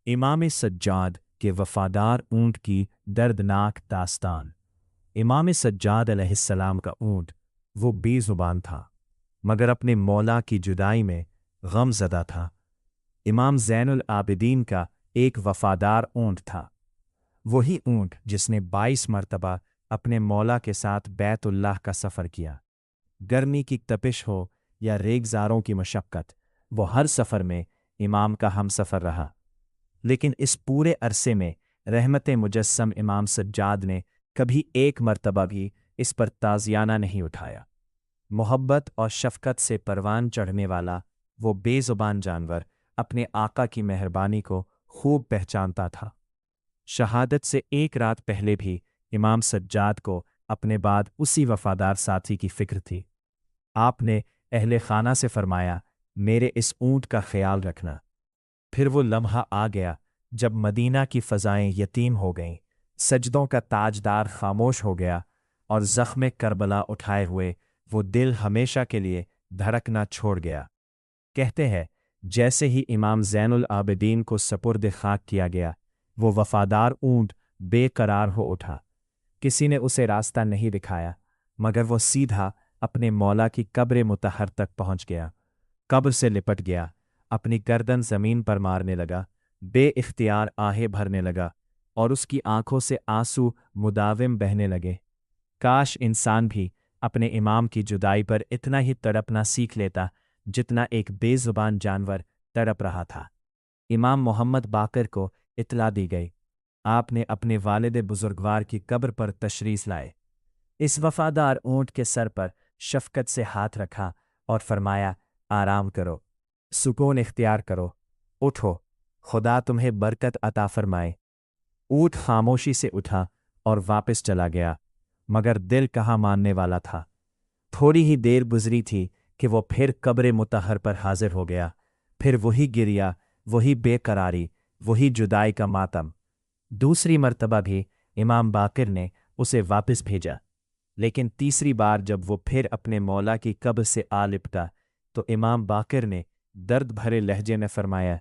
इमाम सज्जाद के वफ़ादार ऊँट की दर्दनाक दास्तान। इमाम सज्जाद अलैहिस्सलाम का ऊँट वो बेज़ुबान था, मगर अपने मौला की जुदाई में गमज़दा था। इमाम ज़ैनुल आबिदीन का एक वफ़ादार ऊँट था, वही ऊँट जिसने 22 मरतबा अपने मौला के साथ बैतुल्लाह का सफ़र किया। गर्मी की तपिश हो या रेगज़ारों की मशक्क़त, वो हर सफ़र में इमाम का हमसफ़र रहा। लेकिन इस पूरे अरसे में रहमत मुजस्सम इमाम सज्जाद ने कभी एक मर्तबा भी इस पर ताज़ियाना नहीं उठाया। मोहब्बत और शफ़क़त से परवान चढ़ने वाला वो बेज़ुबान जानवर अपने आका की मेहरबानी को खूब पहचानता था। शहादत से एक रात पहले भी इमाम सज्जाद को अपने बाद उसी वफ़ादार साथी की फ़िक्र थी। आपने अहले खाना से फरमाया, मेरे इस ऊँट का ख्याल रखना। फिर वो लम्हा आ गया जब मदीना की फ़ज़ाएं यतीम हो गईं, सजदों का ताजदार खामोश हो गया और ज़ख्म करबला उठाए हुए वो दिल हमेशा के लिए धड़कना छोड़ गया। कहते हैं, जैसे ही इमाम ज़ैनुल आबिदीन को सपुर्द खाक किया गया, वो वफ़ादार ऊँट बेकरार हो उठा। किसी ने उसे रास्ता नहीं दिखाया, मगर वो सीधा अपने मौला की कब्र मुतहर तक पहुँच गया। कब्र से लिपट गया, अपनी गर्दन ज़मीन पर मारने लगा, बेइख्तियार आहें भरने लगा और उसकी आंखों से आंसू मुदाविम बहने लगे। काश इंसान भी अपने इमाम की जुदाई पर इतना ही तड़पना सीख लेता जितना एक बेज़ुबान जानवर तड़प रहा था। इमाम मोहम्मद बाकर को इत्तला दी गई। आपने अपने वालिद बुजुर्गवार की कब्र पर तशरीफ़ लाए। इस वफ़ादार ऊँट के सर पर शफ़क़त से हाथ रखा और फरमाया, आराम करो, सुकून इख्तियार करो, उठो, खुदा तुम्हें बरकत अता फरमाए। ऊँट खामोशी से उठा और वापस चला गया, मगर दिल कहाँ मानने वाला था। थोड़ी ही देर गुजरी थी कि वो फिर कब्र मुतहर पर हाजिर हो गया। फिर वही गिरिया, वही बेकरारी, वही जुदाई का मातम। दूसरी मर्तबा भी इमाम बाकिर ने उसे वापस भेजा, लेकिन तीसरी बार जब वो फिर अपने मौला की कब्र से आ लिपटा तो इमाम बाकिर ने दर्द भरे लहजे में फरमाया,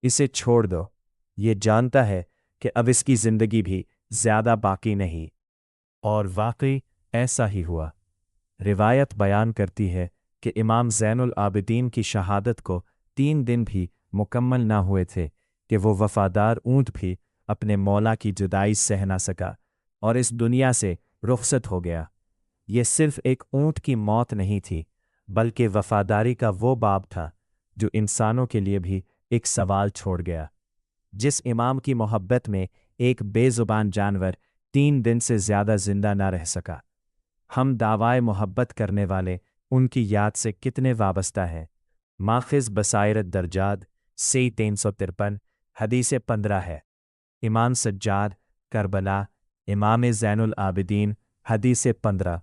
इसे छोड़ दो, ये जानता है कि अब इसकी ज़िंदगी भी ज़्यादा बाकी नहीं। और वाकई ऐसा ही हुआ। रिवायत बयान करती है कि इमाम ज़ैनुल आबिदीन की शहादत को 3 दिन भी मुकम्मल ना हुए थे कि वो वफ़ादार ऊँट भी अपने मौला की जुदाई सह ना सका और इस दुनिया से रुखसत हो गया। ये सिर्फ एक ऊँट की मौत नहीं थी, बल्कि वफ़ादारी का वो बाब था जो इंसानों के लिए भी एक सवाल छोड़ गया। जिस इमाम की मोहब्बत में एक बेज़ुबान जानवर 3 दिन से ज़्यादा जिंदा ना रह सका, हम दावाए मोहब्बत करने वाले उनकी याद से कितने वाबस्ता हैं। माखिज़ बसाइरत दरजाद से 353 हदीस 15 है। इमाम सज्जाद करबला, इमाम ज़ैनुल आबिदीन हदीस 15।